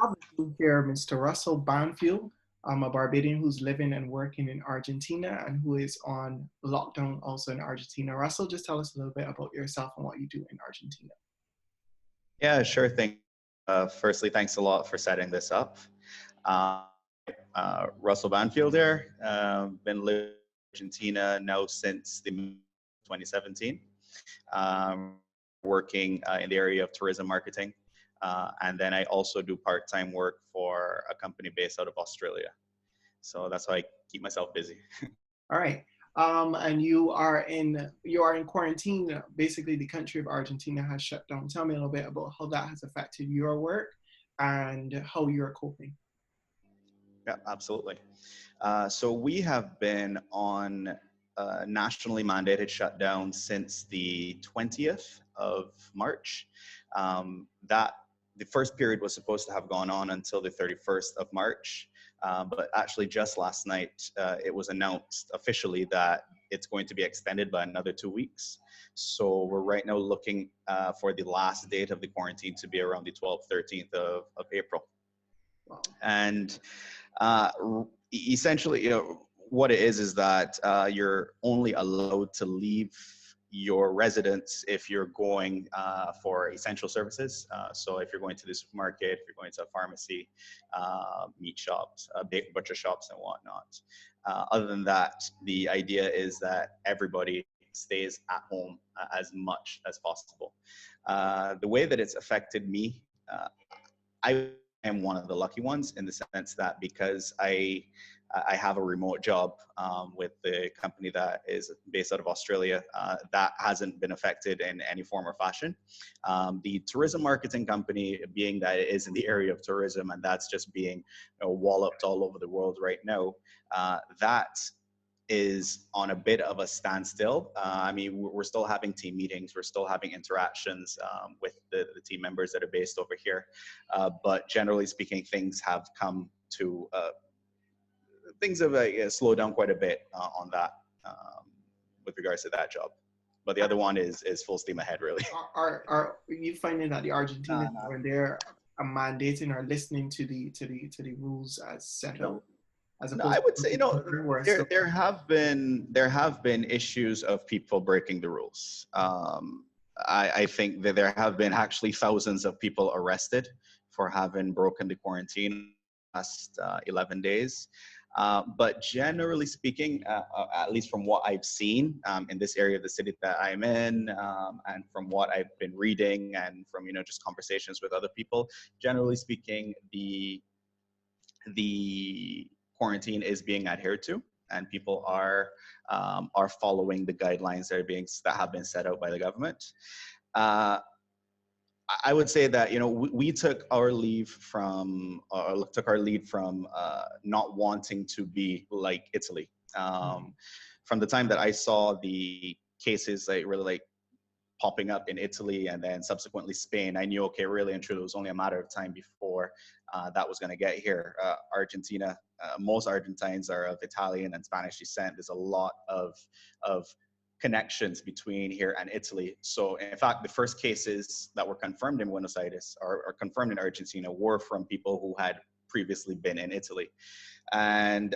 have with you here Mr. Russell Banfield, a Barbadian who's living and working in Argentina and who is on lockdown also in Argentina. Russell, just tell us a little bit about yourself and what you do in Argentina. Yeah, sure thing. Firstly, thanks a lot for setting this up. Uh, Russell Banfield here. Been living in Argentina now since the 2017. Working in the area of tourism marketing. And then I also do part-time work for a company based out of Australia. So that's how I keep myself busy. All right. And you are in quarantine. Basically, the country of Argentina has shut down. Tell me a little bit about how that has affected your work and how you're coping. Yeah, absolutely. So we have been on nationally mandated shutdown since the 20th of March. That the first period was supposed to have gone on until the 31st of March, but actually just last night it was announced officially that it's going to be extended by another 2 weeks. So we're right now looking for the last date of the quarantine to be around the 12th, 13th of April. Wow. And uh, essentially, what it is that you're only allowed to leave your residence if you're going for essential services. So if you're going to the supermarket, if you're going to a pharmacy, meat shops, butcher shops and whatnot. Other than that, the idea is that everybody stays at home as much as possible. The way that it's affected me, I am one of the lucky ones in the sense that because I have a remote job with the company that is based out of Australia, that hasn't been affected in any form or fashion. The tourism marketing company, being that it is in the area of tourism and that's just being walloped all over the world right now, that is on a bit of a standstill. I mean, we're still having team meetings, we're still having interactions with the team members that are based over here. But generally speaking, things have come to, things have slowed down quite a bit on that with regards to that job. But the other one is full steam ahead, really. Are you finding that the Argentinians when they're mandating or listening to the rules as set out, as No, opposed I would say, to there have been issues of people breaking the rules. I think that there have been actually thousands of people arrested for having broken the quarantine last 11 days. But generally speaking, at least from what I've seen in this area of the city that I'm in, and from what I've been reading, and from just conversations with other people, generally speaking, the quarantine is being adhered to, and people are following the guidelines that have been set out by the government. Uh, I would say that we took our leave from not wanting to be like Italy. From the time that I saw the cases really popping up in Italy and then subsequently Spain, I knew, okay, really and truly, it was only a matter of time before that was going to get here. Argentina, most Argentines are of Italian and Spanish descent. There's a lot of connections between here and Italy. So in fact, the first cases that were confirmed in Buenos Aires or confirmed in Argentina were from people who had previously been in Italy. And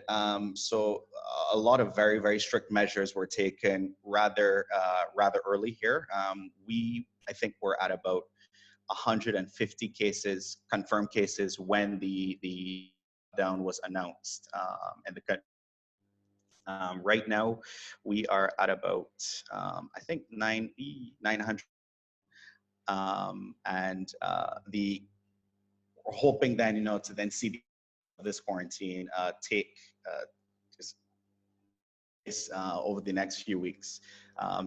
so a lot of very, very strict measures were taken rather early here. I think we're at about 150 cases, confirmed cases, when the lockdown was announced in the country. Right now, we are at about, I think, 900. And we're hoping then, to then see this quarantine take place over the next few weeks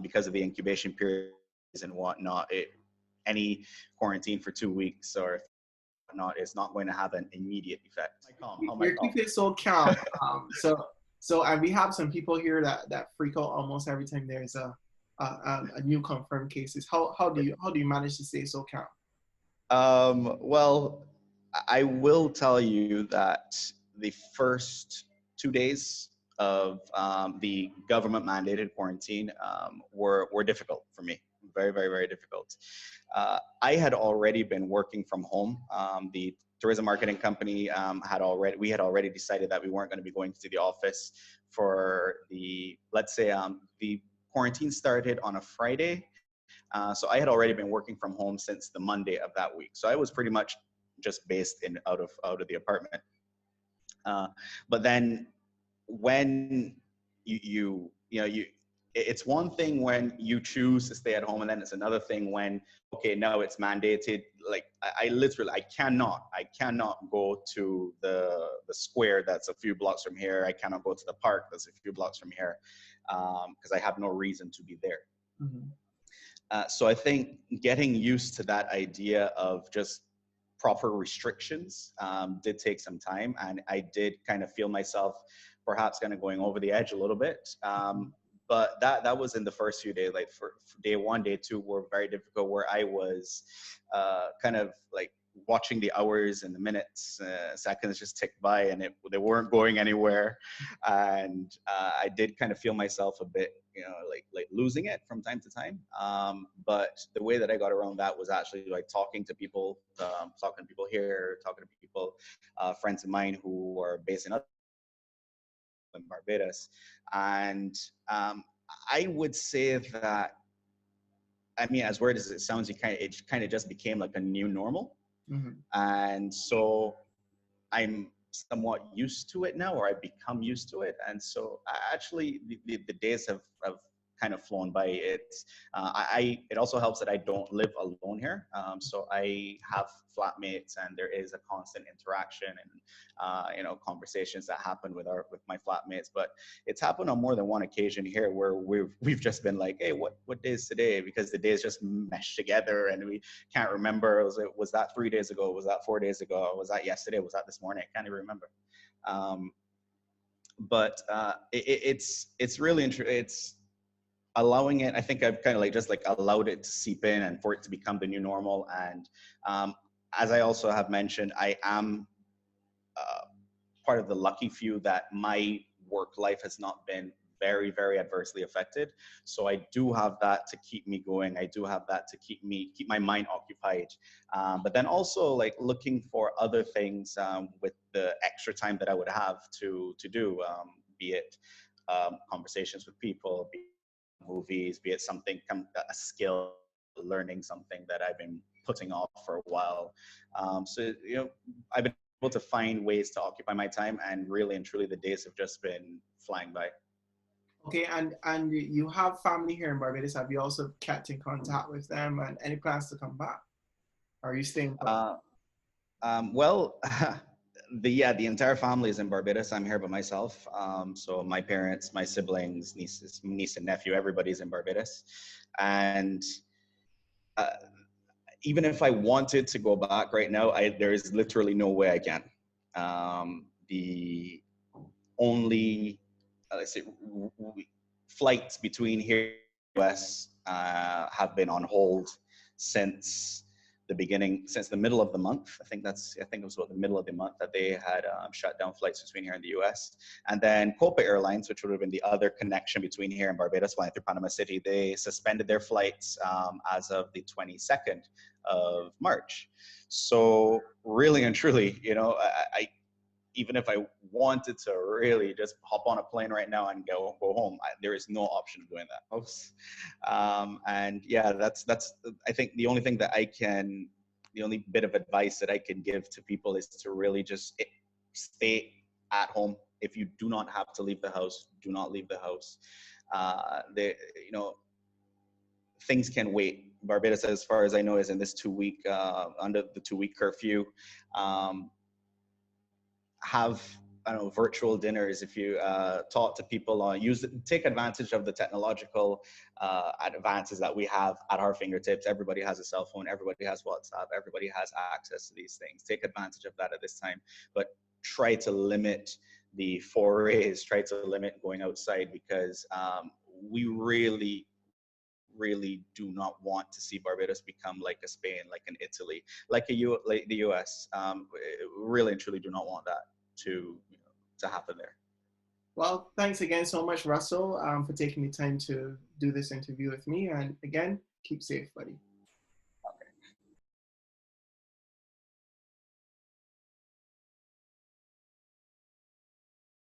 because of the incubation periods and whatnot. Any quarantine for 2 weeks or whatnot is not going to have an immediate effect. You're keeping it so calm. And we have some people here that freak out almost every time there's a new confirmed cases. How do you manage to stay so calm? Well, I will tell you that the first 2 days of the government mandated quarantine were difficult for me. Very, very, very difficult. I had already been working from home the tourism marketing company we had already decided that we weren't going to be going to the office for let's say the quarantine started on a Friday. So I had already been working from home since the Monday of that week. So I was pretty much just based out of the apartment. But then when it's one thing when you choose to stay at home, and then it's another thing when, okay, now it's mandated. Like I cannot go to the square that's a few blocks from here. I cannot go to the park that's a few blocks from here, because I have no reason to be there. Mm-hmm. So I think getting used to that idea of just proper restrictions did take some time, and I did kind of feel myself perhaps kind of going over the edge a little bit. But that was in the first few days. Like for day one, day two were very difficult, where I was kind of like watching the hours and the minutes, seconds just tick by, and they weren't going anywhere. And I did kind of feel myself a bit, like losing it from time to time. But the way that I got around that was actually like talking to people here, talking to people, friends of mine who are based in Barbados. And I would say that, I mean, as weird as it sounds, it kind of just became like a new normal. Mm-hmm. And so I'm somewhat used to it now, or I've become used to it. And so actually the days have kind of flown by. It also helps that I don't live alone here. So I have flatmates, and there is a constant interaction and conversations that happen with my flatmates. But it's happened on more than one occasion here where we've just been like, hey, what day is today? Because the days just mesh together and we can't remember. Was that 3 days ago? Was that 4 days ago? Was that yesterday? Was that this morning? I can't even remember. But it's really interesting. It's allowing it. I think I've kind of just allowed it to seep in and for it to become the new normal. And as I also have mentioned, I am part of the lucky few that my work life has not been very, very adversely affected. So I do have that to keep me going. I do have that to keep my mind occupied. But then also like looking for other things with the extra time that I would have to do, be it conversations with people, be it movies, be it something, a skill, learning something that I've been putting off for a while. So, I've been able to find ways to occupy my time, and really and truly the days have just been flying by. Okay, and you have family here in Barbados. Have you also kept in contact with them, and any plans to come back? Are you staying put? Well, the entire family is in Barbados. I'm here by myself. So my parents, my siblings, niece and nephew, everybody's in Barbados. And even if I wanted to go back right now, there is literally no way I can. The only, let's say, flights between here and the US have been on hold since the middle of the month. I think it was about the middle of the month that they had shut down flights between here and the US. And then Kobie Airlines, which would have been the other connection between here and Barbados, flying through Panama City, they suspended their flights as of the 22nd of March. So really and truly, I even if I wanted to really just hop on a plane right now and go home, there is no option of doing that. And yeah, that's I think the only bit of advice that I can give to people is to really just stay at home. If you do not have to leave the house, do not leave the house. Things can wait. Barbados, as far as I know, is in this 2 week under the 2 week curfew. Have virtual dinners. If you talk to people, take advantage of the technological advances that we have at our fingertips. Everybody has a cell phone, everybody has WhatsApp, everybody has access to these things. Take advantage of that at this time, but try to limit the forays, try to limit going outside, because we really do not want to see Barbados become like a Spain, like an Italy, like the US. Really and truly do not want that to happen there. Well, thanks again so much, Russell, for taking the time to do this interview with me. And again, keep safe, buddy.